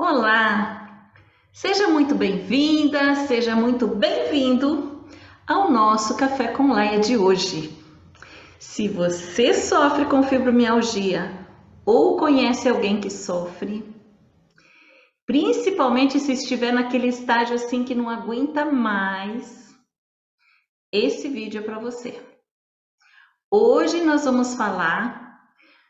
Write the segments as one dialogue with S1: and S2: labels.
S1: Olá, seja muito bem-vinda, seja muito bem-vindo ao nosso Café com Laia de hoje. Se você sofre com fibromialgia ou conhece alguém que sofre, principalmente se estiver naquele estágio assim que não aguenta mais, esse vídeo é para você. Hoje nós vamos falar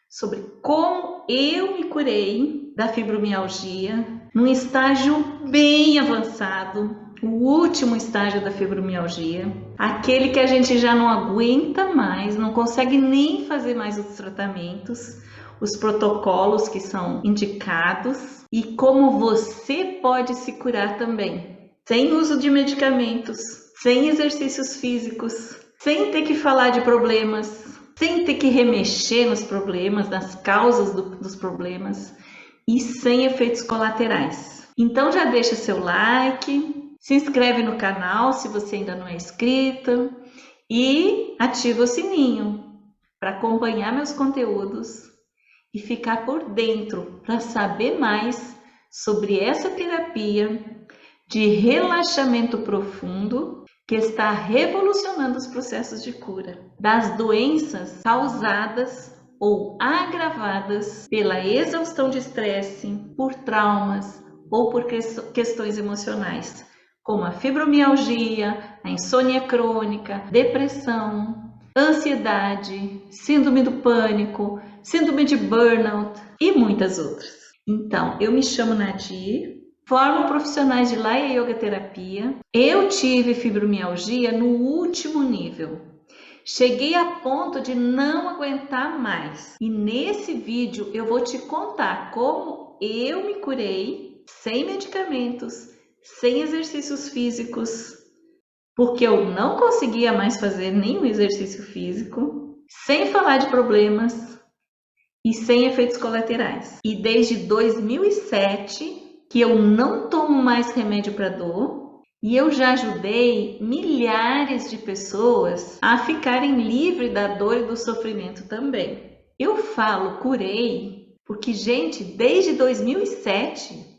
S1: sobre como eu me curei da fibromialgia num estágio bem avançado, o último estágio da fibromialgia, aquele que a gente já não aguenta mais, não consegue nem fazer mais os tratamentos, os protocolos que são indicados e como você pode se curar também, sem uso de medicamentos, sem exercícios físicos, sem ter que falar de problemas, sem ter que remexer nos problemas, nas causas dos problemas e sem efeitos colaterais. Então já deixa seu like, se inscreve no canal se você ainda não é inscrita e ativa o sininho para acompanhar meus conteúdos e ficar por dentro para saber mais sobre essa terapia de relaxamento profundo que está revolucionando os processos de cura das doenças causadas ou agravadas pela exaustão de estresse, por traumas ou por questões emocionais, como a fibromialgia, a insônia crônica, depressão, ansiedade, síndrome do pânico, síndrome de burnout e muitas outras. Então, eu me chamo Nadir, formo profissionais de Laia Yoga Terapia. Eu tive fibromialgia no último nível. Cheguei a ponto de não aguentar mais. E nesse vídeo eu vou te contar como eu me curei sem medicamentos, sem exercícios físicos, porque eu não conseguia mais fazer nenhum exercício físico, sem falar de problemas e sem efeitos colaterais. E desde 2007 que eu não tomo mais remédio para dor e eu já ajudei milhares de pessoas a ficarem livres da dor e do sofrimento também. Eu falo curei porque, gente, desde 2007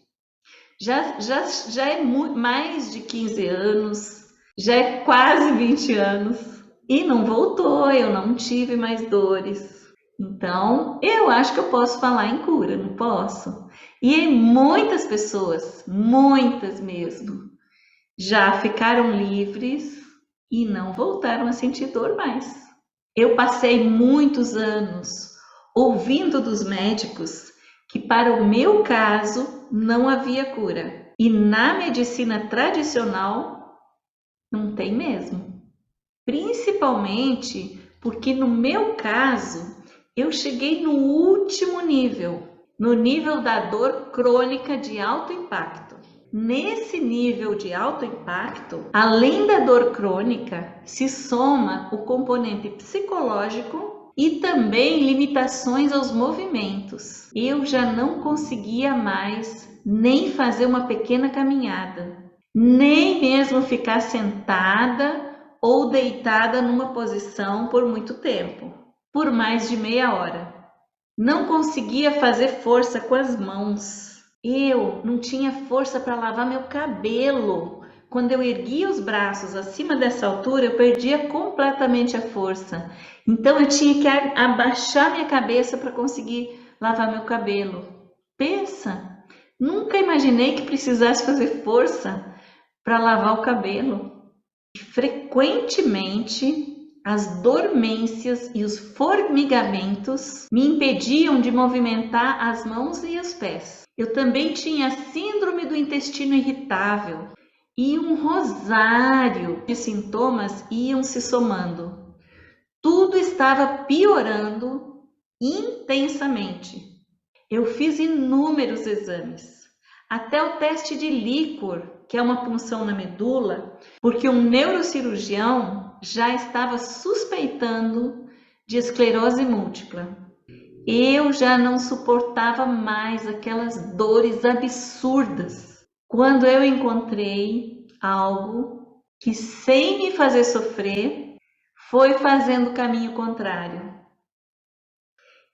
S1: já é mais de 15 anos, já é quase 20 anos e não voltou, eu não tive mais dores. Então, eu acho que eu posso falar em cura, não posso? E muitas pessoas, muitas mesmo, já ficaram livres e não voltaram a sentir dor mais. Eu passei muitos anos ouvindo dos médicos que para o meu caso não havia cura. E na medicina tradicional não tem mesmo. Principalmente porque no meu caso eu cheguei no último nível, no nível da dor crônica de alto impacto. Nesse nível de alto impacto, além da dor crônica, se soma o componente psicológico e também limitações aos movimentos. Eu já não conseguia mais nem fazer uma pequena caminhada, nem mesmo ficar sentada ou deitada numa posição por muito tempo, por mais de meia hora. Não conseguia fazer força com as mãos. Eu não tinha força para lavar meu cabelo. Quando eu erguia os braços acima dessa altura, eu perdia completamente a força. Então eu tinha que abaixar minha cabeça para conseguir lavar meu cabelo. Pensa, nunca imaginei que precisasse fazer força para lavar o cabelo. Frequentemente, as dormências e os formigamentos me impediam de movimentar as mãos e os pés. Eu também tinha síndrome do intestino irritável e um rosário de sintomas iam se somando. Tudo estava piorando intensamente. Eu fiz inúmeros exames, até o teste de líquor, que é uma punção na medula, porque um neurocirurgião já estava suspeitando de esclerose múltipla. Eu já não suportava mais aquelas dores absurdas. Quando eu encontrei algo que, sem me fazer sofrer, foi fazendo o caminho contrário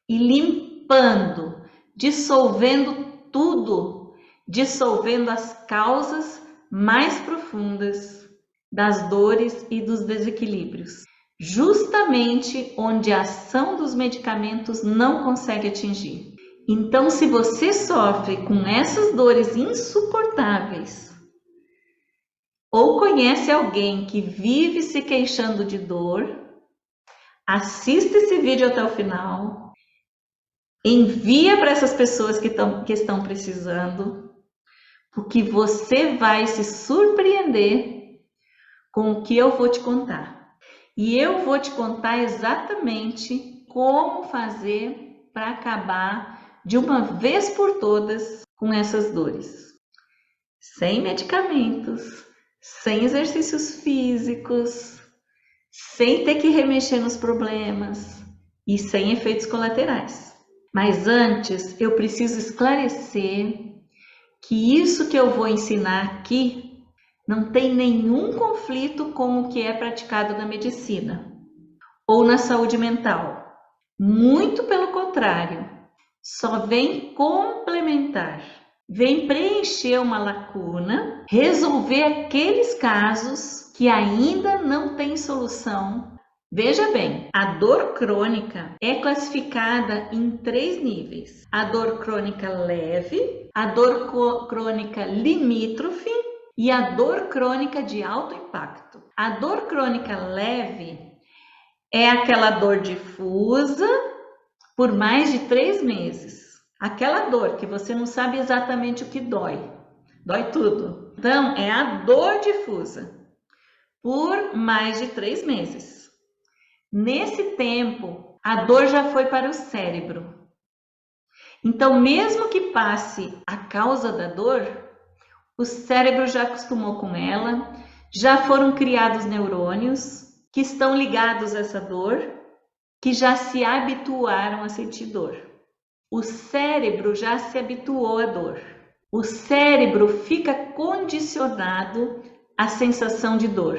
S1: e limpando, dissolvendo tudo dissolvendo as causas mais profundas das dores e dos desequilíbrios, justamente onde a ação dos medicamentos não consegue atingir. Então, se você sofre com essas dores insuportáveis, ou conhece alguém que vive se queixando de dor, assista esse vídeo até o final, envia para essas pessoas que estão precisando, porque você vai se surpreender com o que eu vou te contar. E eu vou te contar exatamente como fazer para acabar de uma vez por todas com essas dores. Sem medicamentos, sem exercícios físicos, sem ter que remexer nos problemas e sem efeitos colaterais. Mas antes, eu preciso esclarecer que isso que eu vou ensinar aqui não tem nenhum conflito com o que é praticado na medicina ou na saúde mental. Muito pelo contrário, só vem complementar, vem preencher uma lacuna, resolver aqueles casos que ainda não têm solução. Veja bem, a dor crônica é classificada em 3 níveis: a dor crônica leve, a dor crônica limítrofe e a dor crônica de alto impacto. A dor crônica leve é aquela dor difusa por mais de 3 meses. Aquela dor que você não sabe exatamente o que dói. Dói tudo. Então, é a dor difusa por mais de 3 meses. Nesse tempo, a dor já foi para o cérebro. Então, mesmo que passe a causa da dor, o cérebro já acostumou com ela, já foram criados neurônios que estão ligados a essa dor, que já se habituaram a sentir dor. O cérebro já se habituou à dor. O cérebro fica condicionado à sensação de dor.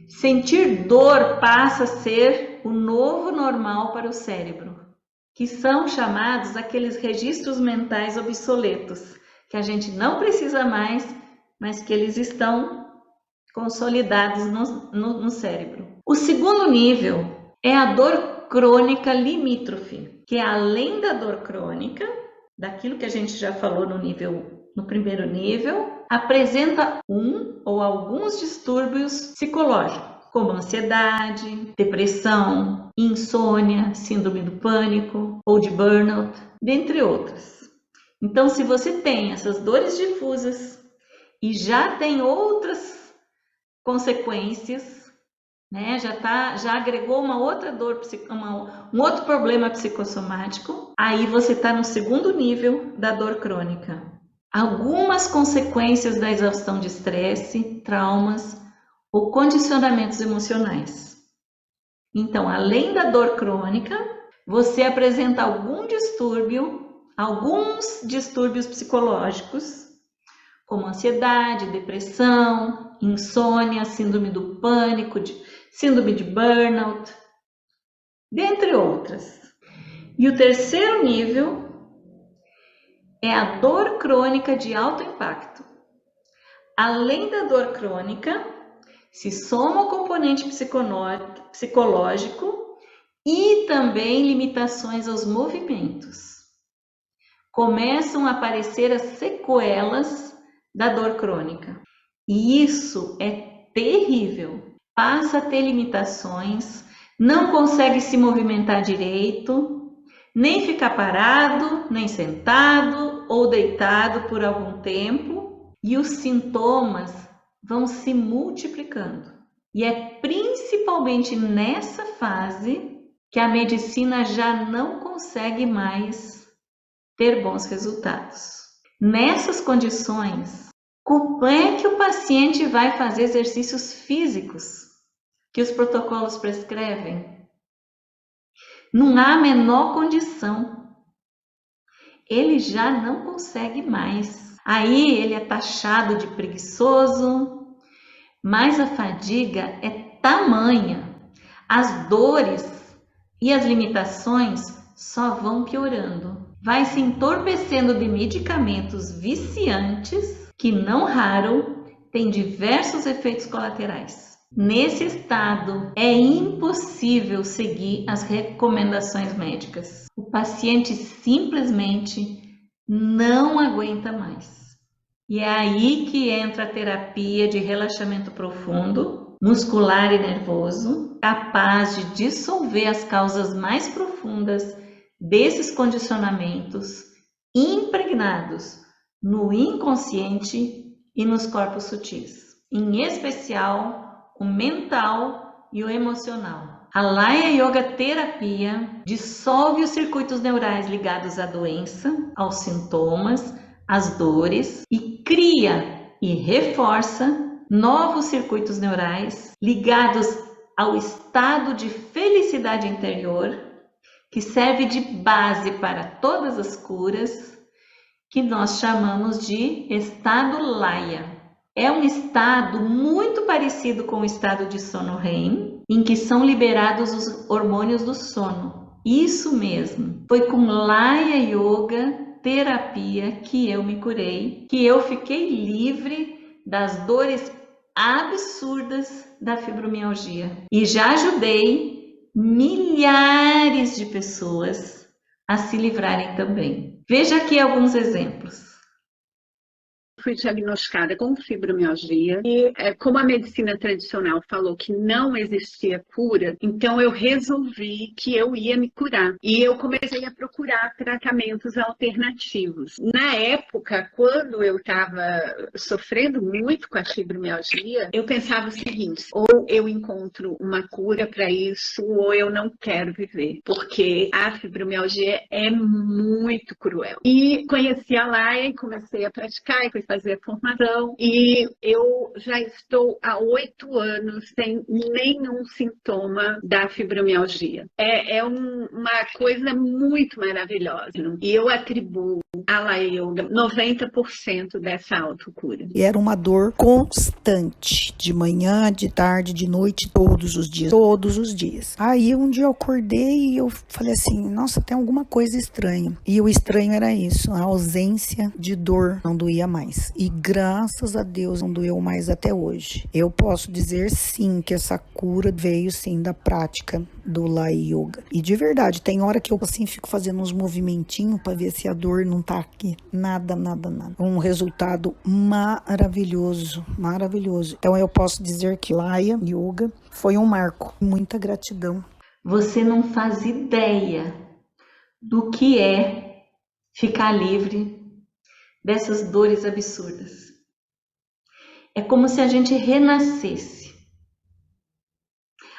S1: Sentir dor passa a ser o novo normal para o cérebro, que são chamados aqueles registros mentais obsoletos, que a gente não precisa mais, mas que eles estão consolidados no cérebro. O segundo nível é a dor crônica limítrofe, que é além da dor crônica, daquilo que a gente já falou no primeiro nível, apresenta um ou alguns distúrbios psicológicos, como ansiedade, depressão, insônia, síndrome do pânico ou de burnout, dentre outras. Então, se você tem essas dores difusas e já tem outras consequências, né? Já agregou uma outra dor, um outro problema psicossomático, aí você está no segundo nível da dor crônica. Algumas consequências da exaustão de estresse, traumas ou condicionamentos emocionais. Então, além da dor crônica, você apresenta alguns distúrbios psicológicos, como ansiedade, depressão, insônia, síndrome do pânico, síndrome de burnout, dentre outras. E o terceiro nível é a dor crônica de alto impacto. Além da dor crônica, se soma o componente psicológico e também limitações aos movimentos. Começam a aparecer as sequelas da dor crônica. E isso é terrível. Passa a ter limitações, não consegue se movimentar direito, nem ficar parado, nem sentado ou deitado por algum tempo, e os sintomas vão se multiplicando. E é principalmente nessa fase que a medicina já não consegue mais ter bons resultados. Nessas condições, como é que o paciente vai fazer exercícios físicos que os protocolos prescrevem? Não há a menor condição. Ele já não consegue mais. Aí ele é taxado de preguiçoso, mas a fadiga é tamanha. As dores e as limitações só vão piorando. vai se entorpecendo de medicamentos viciantes que, não raro, têm diversos efeitos colaterais. Nesse estado, é impossível seguir as recomendações médicas. O paciente simplesmente não aguenta mais. E é aí que entra a terapia de relaxamento profundo, muscular e nervoso, capaz de dissolver as causas mais profundas desses condicionamentos impregnados no inconsciente e nos corpos sutis, em especial o mental e o emocional. A Laya Yoga Terapia dissolve os circuitos neurais ligados à doença, aos sintomas, às dores e cria e reforça novos circuitos neurais ligados ao estado de felicidade interior, que serve de base para todas as curas, que nós chamamos de estado Laya. É um estado muito parecido com o estado de sono REM, em que são liberados os hormônios do sono. Isso mesmo, foi com Laya Yoga Terapia que eu me curei, que eu fiquei livre das dores absurdas da fibromialgia. E já ajudei milhares de pessoas a se livrarem também. Veja aqui alguns exemplos.
S2: Fui diagnosticada com fibromialgia e, como a medicina tradicional falou que não existia cura, então eu resolvi que eu ia me curar. E eu comecei a procurar tratamentos alternativos. Na época, quando eu estava sofrendo muito com a fibromialgia, eu pensava o seguinte: ou eu encontro uma cura para isso, ou eu não quero viver, porque a fibromialgia é muito cruel. E conheci a Laya e comecei a praticar, e fazer formação, e eu já estou há 8 anos sem nenhum sintoma da fibromialgia. É uma coisa muito maravilhosa. E eu atribuo à Laya Yoga 90% dessa autocura.
S3: E era uma dor constante, de manhã, de tarde, de noite, todos os dias. Todos os dias. Aí um dia eu acordei e eu falei assim, nossa, tem alguma coisa estranha. E o estranho era isso, a ausência de dor, não doía mais. E graças a Deus não doeu mais até hoje. Eu posso dizer sim que essa cura veio sim da prática do Laya Yoga. E de verdade, tem hora que eu assim fico fazendo uns movimentinhos para ver se a dor não tá aqui. Nada, nada, nada. Um resultado maravilhoso, maravilhoso. Então eu posso dizer que Laya Yoga foi um marco. Muita gratidão.
S1: Você não faz ideia do que é ficar livre dessas dores absurdas. É como se a gente renascesse.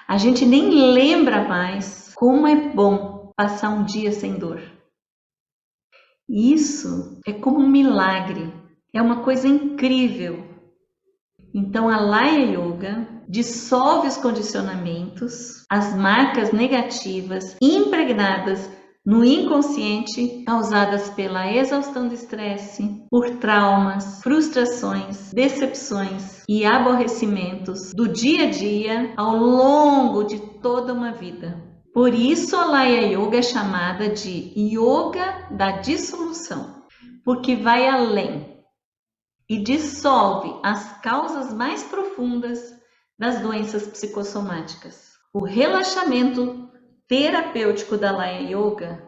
S1: A gente nem lembra mais como é bom passar um dia sem dor. Isso é como um milagre, é uma coisa incrível. Então a Laya Yoga dissolve os condicionamentos, as marcas negativas impregnadas no inconsciente, causadas pela exaustão do estresse, por traumas, frustrações, decepções e aborrecimentos do dia a dia ao longo de toda uma vida. Por isso a Laya Yoga é chamada de Yoga da dissolução, porque vai além e dissolve as causas mais profundas das doenças psicossomáticas. O relaxamento terapêutico da Laya Yoga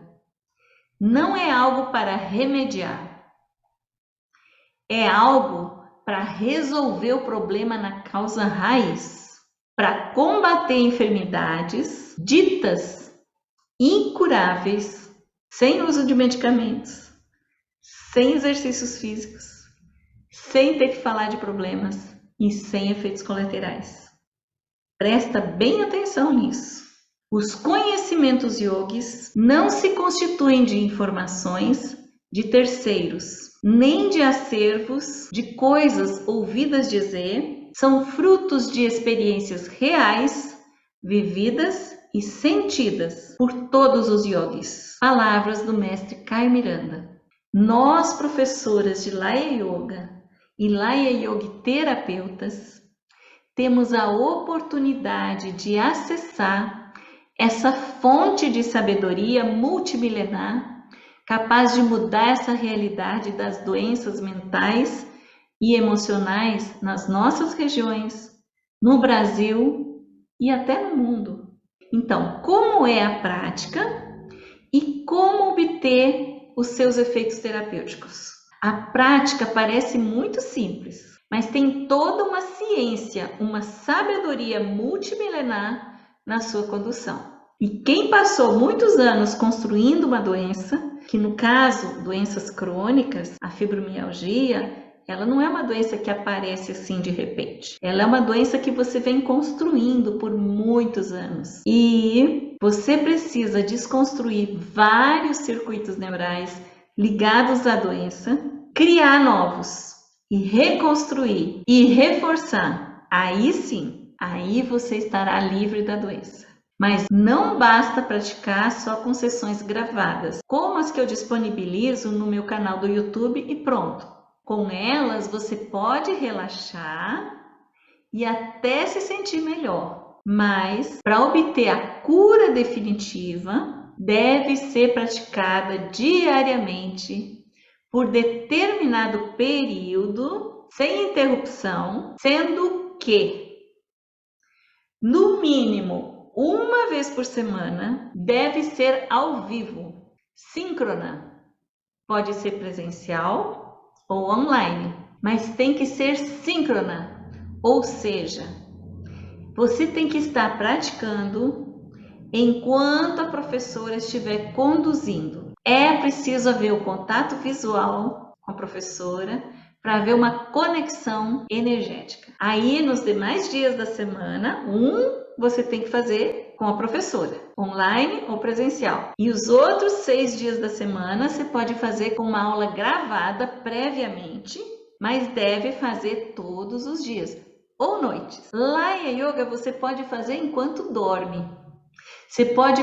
S1: não é algo para remediar, é algo para resolver o problema na causa raiz, para combater enfermidades ditas incuráveis, sem uso de medicamentos, sem exercícios físicos, sem ter que falar de problemas e sem efeitos colaterais. Presta bem atenção nisso. Os conhecimentos yogis não se constituem de informações de terceiros, nem de acervos de coisas ouvidas dizer, são frutos de experiências reais, vividas e sentidas por todos os yogis. Palavras do mestre Caio Miranda. Nós, professoras de Laya Yoga e Laya Yoga terapeutas, temos a oportunidade de acessar essa fonte de sabedoria multimilenar capaz de mudar essa realidade das doenças mentais e emocionais nas nossas regiões, no Brasil e até no mundo. Então, como é a prática e como obter os seus efeitos terapêuticos? A prática parece muito simples, mas tem toda uma ciência, uma sabedoria multimilenar na sua condução. E quem passou muitos anos construindo uma doença, que no caso, doenças crônicas, a fibromialgia, ela não é uma doença que aparece assim de repente. Ela é uma doença que você vem construindo por muitos anos. E você precisa desconstruir vários circuitos neurais ligados à doença, criar novos e reconstruir e reforçar. Aí sim, aí você estará livre da doença. Mas não basta praticar só com sessões gravadas, como as que eu disponibilizo no meu canal do YouTube e pronto. Com elas você pode relaxar e até se sentir melhor. Mas para obter a cura definitiva, deve ser praticada diariamente por determinado período, sem interrupção, sendo que, no mínimo, uma vez por semana, deve ser ao vivo, síncrona. Pode ser presencial ou online, mas tem que ser síncrona, ou seja, você tem que estar praticando enquanto a professora estiver conduzindo. É preciso haver o contato visual com a professora para haver uma conexão energética. Aí, nos demais dias da semana, você tem que fazer com a professora, online ou presencial. E os outros 6 dias da semana você pode fazer com uma aula gravada previamente, mas deve fazer todos os dias ou noites. Laya Yoga você pode fazer enquanto dorme. Você pode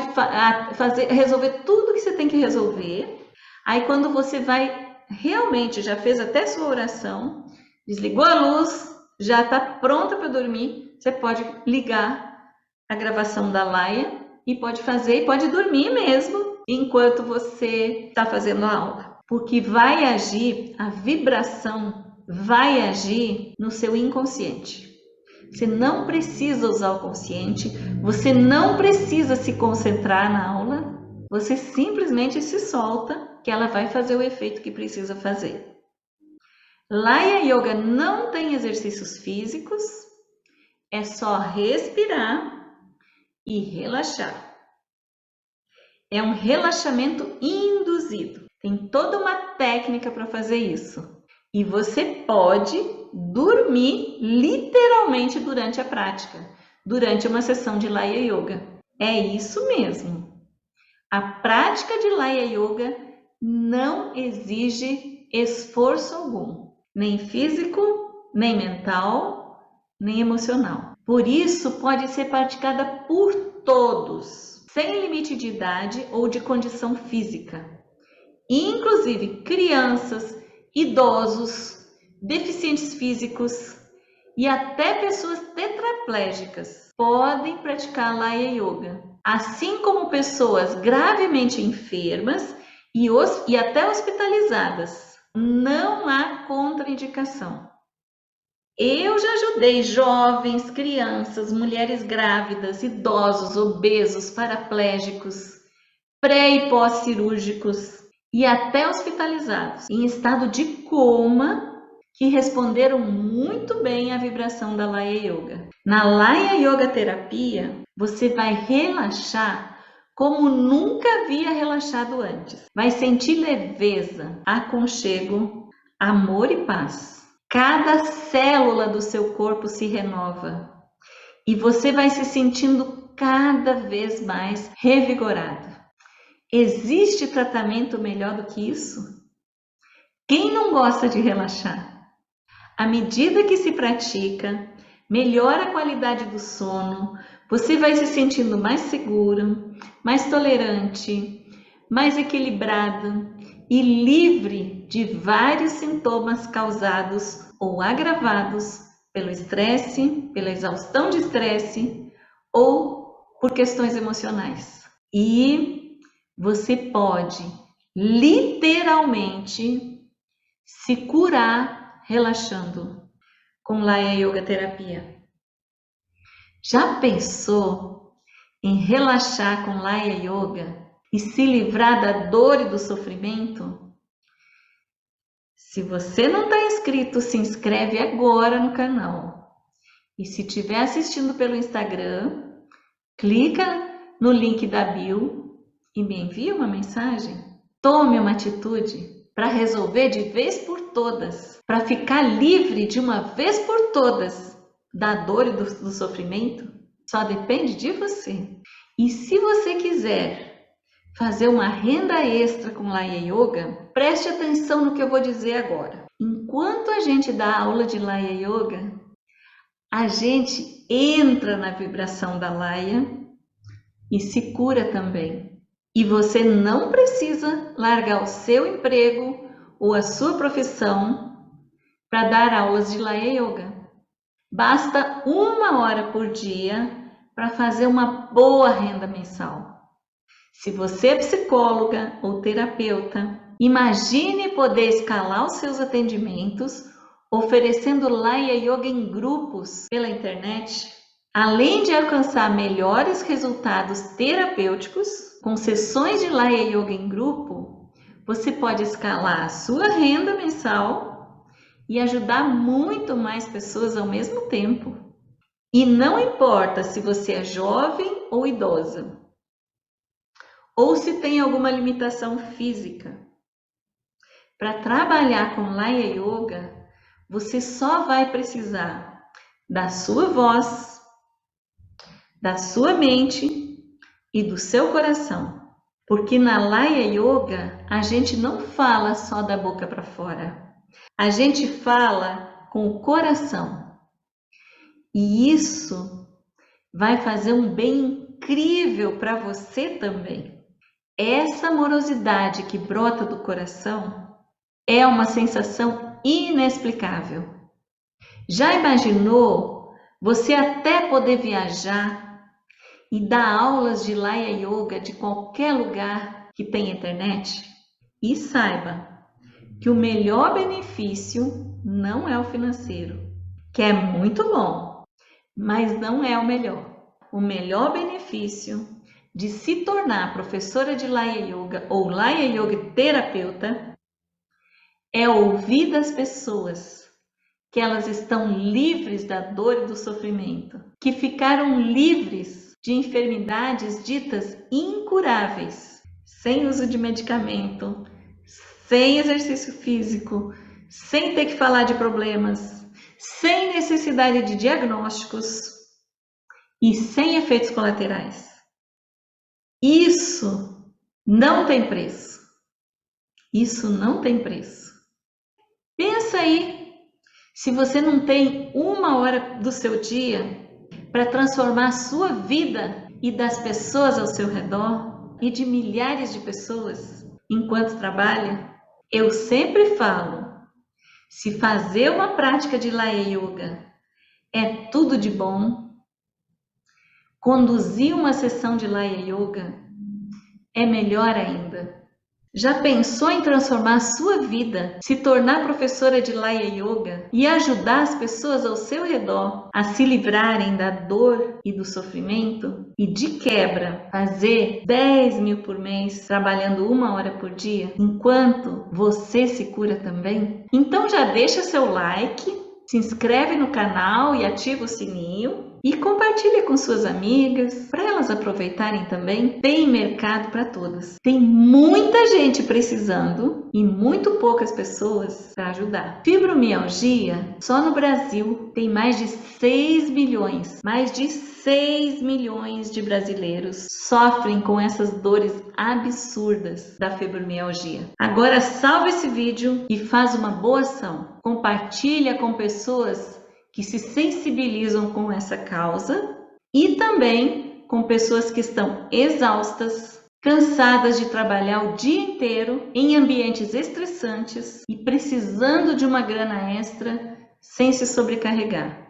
S1: resolver tudo que você tem que resolver. Aí quando você vai realmente, já fez até sua oração, desligou a luz, já está pronta para dormir, você pode ligar a gravação da Laya e pode fazer e pode dormir mesmo enquanto você está fazendo a aula. Porque vai agir, a vibração vai agir no seu inconsciente. Você não precisa usar o consciente, você não precisa se concentrar na aula, você simplesmente se solta que ela vai fazer o efeito que precisa fazer. Laya Yoga não tem exercícios físicos, é só respirar e relaxar. É um relaxamento induzido. Tem toda uma técnica para fazer isso. E você pode dormir literalmente durante a prática, durante uma sessão de Laya Yoga. É isso mesmo. A prática de Laya Yoga não exige esforço algum, nem físico, nem mental, nem emocional. Por isso, pode ser praticada por todos, sem limite de idade ou de condição física. Inclusive crianças, idosos, deficientes físicos e até pessoas tetraplégicas podem praticar Laya Yoga, assim como pessoas gravemente enfermas e até hospitalizadas. Não há contraindicação. Eu já ajudei jovens, crianças, mulheres grávidas, idosos, obesos, paraplégicos, pré e pós-cirúrgicos e até hospitalizados em estado de coma que responderam muito bem à vibração da Laya Yoga. Na Laya Yoga terapia, você vai relaxar como nunca havia relaxado antes. Vai sentir leveza, aconchego, amor e paz. Cada célula do seu corpo se renova e você vai se sentindo cada vez mais revigorado. Existe tratamento melhor do que isso? Quem não gosta de relaxar? À medida que se pratica, melhora a qualidade do sono, você vai se sentindo mais seguro, mais tolerante, mais equilibrado e livre de vários sintomas causados ou agravados pelo estresse, pela exaustão de estresse ou por questões emocionais. E você pode literalmente se curar relaxando com Laya Yoga Terapia. Já pensou em relaxar com Laya Yoga e se livrar da dor e do sofrimento? Se você não está inscrito, se inscreve agora no canal. E se estiver assistindo pelo Instagram, clica no link da bio e me envia uma mensagem. Tome uma atitude para resolver de vez por todas, para ficar livre de uma vez por todas da dor e do sofrimento. Só depende de você. E se você quiser fazer uma renda extra com Laya Yoga, preste atenção no que eu vou dizer agora. Enquanto a gente dá aula de Laya Yoga, a gente entra na vibração da Laya e se cura também. E você não precisa largar o seu emprego ou a sua profissão para dar aulas de Laya Yoga. Basta 1 hora por dia para fazer uma boa renda mensal. Se você é psicóloga ou terapeuta, imagine poder escalar os seus atendimentos oferecendo Laya Yoga em grupos pela internet. Além de alcançar melhores resultados terapêuticos, com sessões de Laya Yoga em grupo, você pode escalar a sua renda mensal e ajudar muito mais pessoas ao mesmo tempo. E não importa se você é jovem ou idosa, ou se tem alguma limitação física. Para trabalhar com Laya Yoga, você só vai precisar da sua voz, da sua mente e do seu coração. Porque na Laya Yoga, a gente não fala só da boca para fora. A gente fala com o coração. E isso vai fazer um bem incrível para você também. Essa amorosidade que brota do coração é uma sensação inexplicável. Já imaginou você até poder viajar e dar aulas de Laya Yoga de qualquer lugar que tenha internet? E saiba que o melhor benefício não é o financeiro, que é muito bom, mas não é o melhor. O melhor benefício de se tornar professora de Laya Yoga ou Laya Yoga terapeuta é ouvir das pessoas que elas estão livres da dor e do sofrimento, que ficaram livres de enfermidades ditas incuráveis, sem uso de medicamento, sem exercício físico, sem ter que falar de problemas, sem necessidade de diagnósticos e sem efeitos colaterais. Isso não tem preço. Isso não tem preço. Pensa aí, se você não tem 1 hora do seu dia para transformar a sua vida e das pessoas ao seu redor e de milhares de pessoas enquanto trabalha. Eu sempre falo, se fazer uma prática de Laya Yoga é tudo de bom, conduzir uma sessão de Laya Yoga é melhor ainda. Já pensou em transformar a sua vida, se tornar professora de Laya Yoga e ajudar as pessoas ao seu redor a se livrarem da dor e do sofrimento? E de quebra, fazer 10 mil por mês, trabalhando 1 hora por dia, enquanto você se cura também? Então já deixa seu like, se inscreve no canal e ativa o sininho. E compartilhe com suas amigas, para elas aproveitarem também. Tem mercado para todas. Tem muita gente precisando e muito poucas pessoas para ajudar. Fibromialgia, só no Brasil, tem mais de 6 milhões. Mais de 6 milhões de brasileiros sofrem com essas dores absurdas da fibromialgia. Agora salva esse vídeo e faz uma boa ação. Compartilha com pessoas que se sensibilizam com essa causa e também com pessoas que estão exaustas, cansadas de trabalhar o dia inteiro em ambientes estressantes e precisando de uma grana extra sem se sobrecarregar.